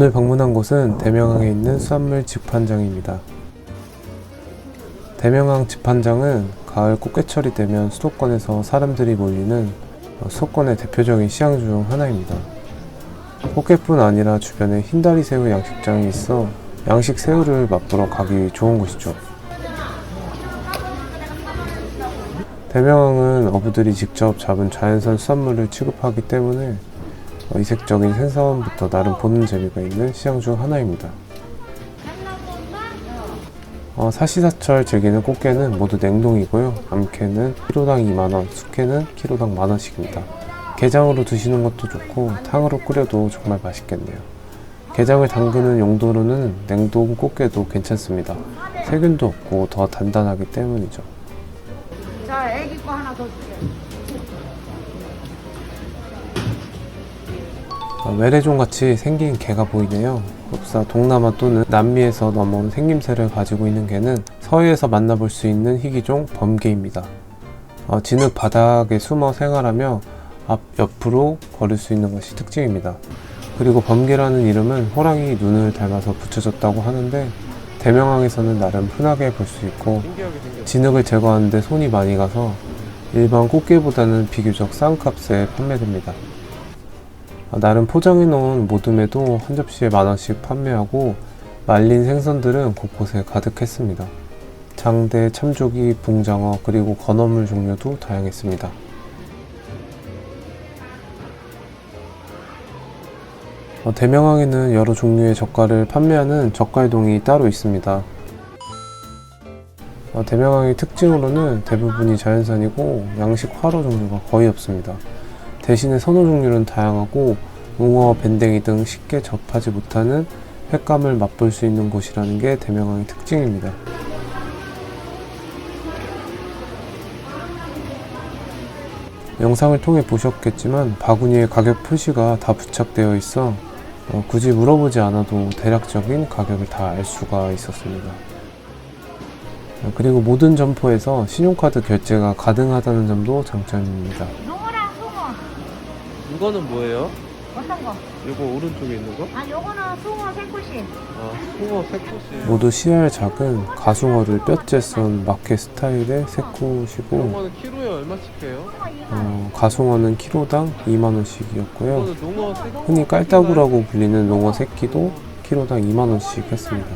오늘 방문한 곳은 대명항에 있는 수산물 집판장입니다. 대명항 집판장은 가을 꽃게철이 되면 수도권에서 사람들이 몰리는 수도권의 대표적인 시장 중 하나입니다. 꽃게뿐 아니라 주변에 흰다리 새우 양식장이 있어 양식 새우를 맛보러 가기 좋은 곳이죠. 대명항은 어부들이 직접 잡은 자연산 수산물을 취급하기 때문에 이색적인 생선부터 나름 보는 재미가 있는 시장 중 하나입니다. 사시사철 즐기는 꽃게는 모두 냉동이고요. 암캐는 키로당 2만원, 숙회는 키로당 만원씩입니다. 게장으로 드시는 것도 좋고 탕으로 끓여도 정말 맛있겠네요. 게장을 담그는 용도로는 냉동 꽃게도 괜찮습니다. 세균도 없고 더 단단하기 때문이죠. 자, 애기 거 하나 더 줄게. 외래종같이 생긴 게가 보이네요. 흡사 동남아 또는 남미에서 넘어온 생김새를 가지고 있는 게는 서해에서 만나볼 수 있는 희귀종 범게입니다. 진흙 바닥에 숨어 생활하며 옆으로 걸을 수 있는 것이 특징입니다. 그리고 범게라는 이름은 호랑이 눈을 닮아서 붙여졌다고 하는데 대명항에서는 나름 흔하게 볼 수 있고 진흙을 제거하는 데 손이 많이 가서 일반 꽃게보다는 비교적 싼 값에 판매됩니다. 나름 포장해 놓은 모듬에도 한 접시에 만원씩 판매하고 말린 생선들은 곳곳에 가득했습니다. 장대, 참조기, 붕장어 그리고 건어물 종류도 다양했습니다. 대명항에는 여러 종류의 젓갈을 판매하는 젓갈동이 따로 있습니다. 대명항의 특징으로는 대부분이 자연산이고 양식 화로 종류가 거의 없습니다. 대신에 선호 종류는 다양하고 웅어, 밴댕이 등 쉽게 접하지 못하는 횟감을 맛볼 수 있는 곳이라는 게 대명항의 특징입니다. 영상을 통해 보셨겠지만 바구니에 가격 표시가 다 부착되어 있어 굳이 물어보지 않아도 대략적인 가격을 다 알 수가 있었습니다. 그리고 모든 점포에서 신용카드 결제가 가능하다는 점도 장점입니다. 농어랑 숭어. 이거는 뭐예요? 어떤 거? 이거 오른쪽에 있는 거? 요거는 숭어 새꼬시. 숭어 새꼬시. 모두 씨알 작은 가숭어를 뼈째 썬 마켓 스타일의 새꽃이고 이거는 키로에 얼마씩 해요? 가숭어는 키로당 2만원씩이었고요. 이거는 농어 새끼. 흔히 깔따구라고 불리는 농어 새끼도 키로당 2만원씩 했습니다.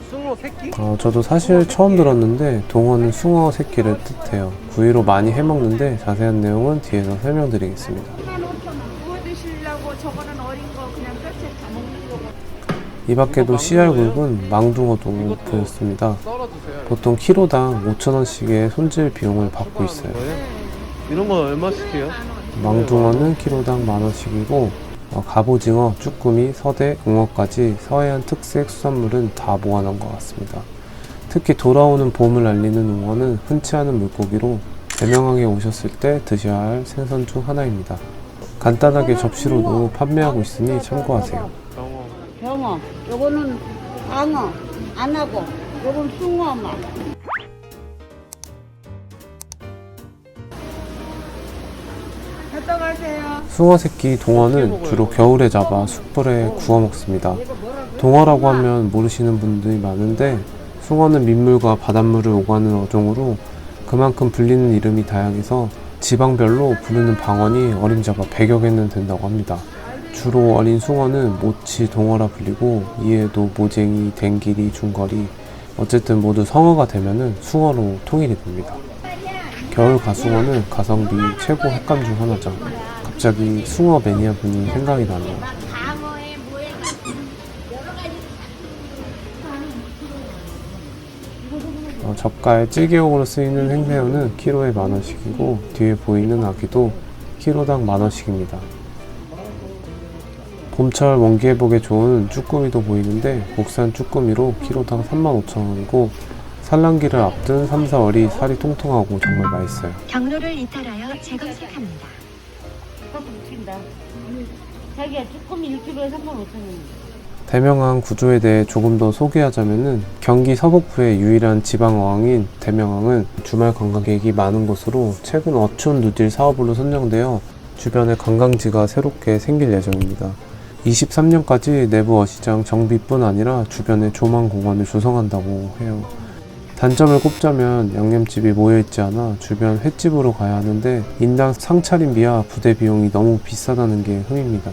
숭어 새끼? 저도 사실 처음 들었는데 동어는 숭어 새끼를 뜻해요. 구이로 많이 해먹는데 자세한 내용은 뒤에서 설명드리겠습니다. 15,000원. 구워 드시려고 저거는 어린 거 그냥 뼈째 다 먹는 거고. 이 밖에도 씨알 굵은 망둥어도 보였습니다. 썰어주세요. 보통 키로당 5,000원씩의 손질 비용을 받고 있어요. 이런 건 얼마씩 해요? 망둥어는 키로당 만원씩이고 갑오징어, 쭈꾸미, 서대, 웅어까지 서해안 특색 수산물은 다 모아놓은 것 같습니다. 특히 돌아오는 봄을 알리는 웅어는 흔치 않은 물고기로 대명항에 오셨을 때 드셔야 할 생선 중 하나입니다. 간단하게 접시로도 판매하고 있으니 참고하세요. 병어. 요거는 광어. 안 하고. 요건 숭어만. 숭어 새끼 동어는 주로 겨울에 잡아 숯불에 구워 먹습니다. 동어라고 하면 모르시는 분들이 많은데 숭어는 민물과 바닷물을 오가는 어종으로 그만큼 불리는 이름이 다양해서 지방별로 부르는 방언이 어림잡아 100여 개는 된다고 합니다. 주로 어린 숭어는 모치 동어라 불리고 이에도 모쟁이, 댕기리, 중거리 어쨌든 모두 성어가 되면은 숭어로 통일이 됩니다. 겨울 가숭어는 가성비 최고 횟감 중 하나죠. 갑자기 숭어 매니아 분이 생각이 나네요. 젓갈 찌개용으로 쓰이는 생새우는 키로에 만원씩이고 뒤에 보이는 아기도 키로당 만원씩입니다. 봄철 원기회복에 좋은 쭈꾸미도 보이는데 국산 쭈꾸미로 키로당 35,000원이고 산란기를 앞둔 3, 4월이 살이 통통하고 정말 맛있어요. 경로를 이탈하여 재검색합니다. 그것도 붙인다. 자기야, 쭈꾸미 1kg에 35,000원. 대명항 구조에 대해 조금 더 소개하자면은 경기 서북부의 유일한 지방어항인 대명항은 주말 관광객이 많은 곳으로 최근 어촌 누딜 사업으로 선정되어 주변에 관광지가 새롭게 생길 예정입니다. 23년까지 내부 어시장 정비뿐 아니라 주변에 조망공원을 조성한다고 해요. 단점을 꼽자면 양념집이 모여있지 않아 주변 횟집으로 가야 하는데 인당 상차림비와 부대 비용이 너무 비싸다는 게 흠입니다.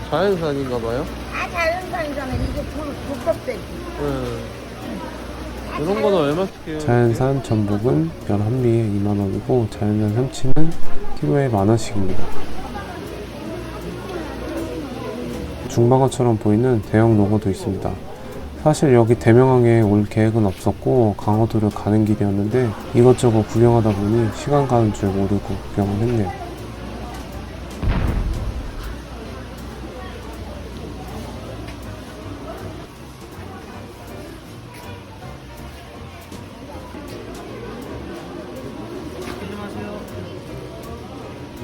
자연산인가 봐요? 자연산이잖아. 이게 두껍대. 이런 거는 얼마씩 해요? 자연산 전복은 면 한 미에 2만원이고 자연산 참치는 키로에 만원씩입니다. 중방어처럼 보이는 대형 농어도 있습니다. 사실 여기 대명항에 올 계획은 없었고 강화도를 가는 길이었는데 이것저것 구경하다 보니 시간 가는 줄 모르고 구경을 했네요.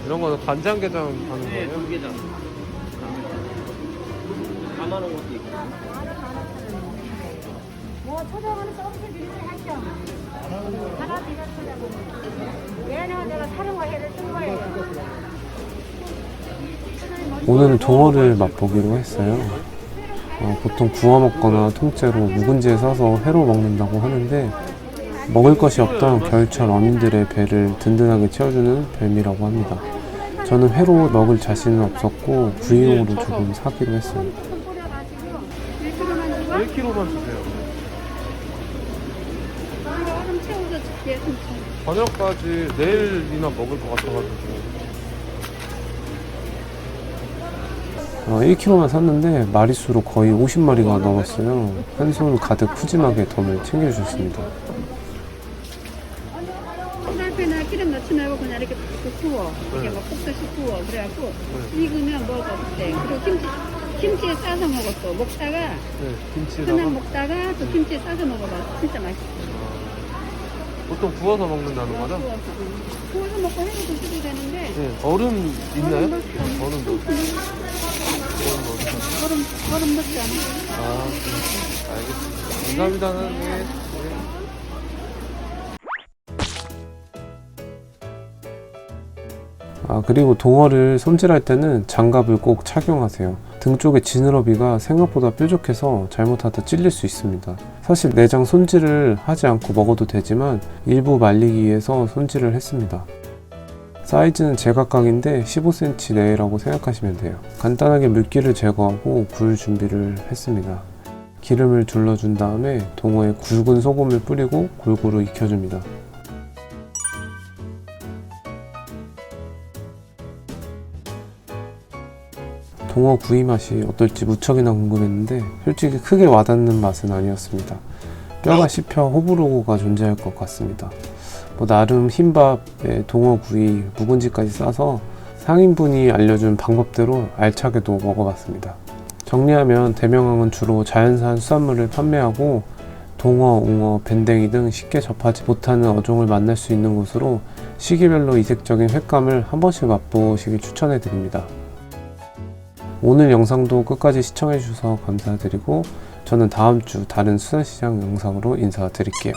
이런 거는 간장게장 하는 거예요? 불게장. 4만 원 것도 있고. 뭐 초장은 서비스 비리를 하죠. 하나 비가 초장은. 얘는 내가 사는 거 해를 쓴 거예요. 오늘은 동어를 맛보기로 했어요. 보통 구워 먹거나 통째로 묵은지에 싸서 회로 먹는다고 하는데 먹을 것이 없던 겨울철 어민들의 배를 든든하게 채워주는 별미라고 합니다. 저는 회로 먹을 자신은 없었고 구이용으로 조금 사기로 했어요. 1kg만 주세요. 얼음 채워서 줄게. 저녁까지 내일이나 먹을 것 같아가지고. 1kg만 샀는데 마리수로 거의 50마리가 넘었어요. 한 손 가득 푸짐하게 덤을 챙겨주셨습니다. 프라이팬에 기름 넣지 말고 그냥 이렇게 구워. 이렇게 막 볶듯이 구워. 그래갖고 익으면 먹어 그때. 그리고 김치에 싸서 먹었어. 먹다가 네, 김치에다가. 그냥 먹다가 또 김치에 싸서 먹어봐. 진짜 맛있어. 보통 구워서 먹는다는 거죠? 구워서 먹고 해도 드셔도 되는데 네. 얼음 있나요? 얼음 넣지 않아. 얼음 넣어주세요. 얼음 넣지 않아. 아, 알겠습니다. 감사합니다, 사장님. 네. 그리고 동어를 손질할 때는 장갑을 꼭 착용하세요. 등 쪽에 지느러미가 생각보다 뾰족해서 잘못하다 찔릴 수 있습니다. 사실 내장 손질을 하지 않고 먹어도 되지만 일부 말리기 위해서 손질을 했습니다. 사이즈는 제각각인데 15cm 내외라고 생각하시면 돼요. 간단하게 물기를 제거하고 굴 준비를 했습니다. 기름을 둘러준 다음에 동어에 굵은 소금을 뿌리고 골고루 익혀줍니다. 동어 구이 맛이 어떨지 무척이나 궁금했는데 솔직히 크게 와닿는 맛은 아니었습니다. 뼈가 씹혀 호불호가 존재할 것 같습니다. 나름 흰밥에 동어 구이, 묵은지까지 싸서 상인분이 알려준 방법대로 알차게도 먹어봤습니다. 정리하면 대명항은 주로 자연산 수산물을 판매하고 동어, 웅어, 밴댕이 등 쉽게 접하지 못하는 어종을 만날 수 있는 곳으로 시기별로 이색적인 횟감을 한 번씩 맛보시길 추천해드립니다. 오늘 영상도 끝까지 시청해주셔서 감사드리고 저는 다음 주 다른 수산시장 영상으로 인사드릴게요.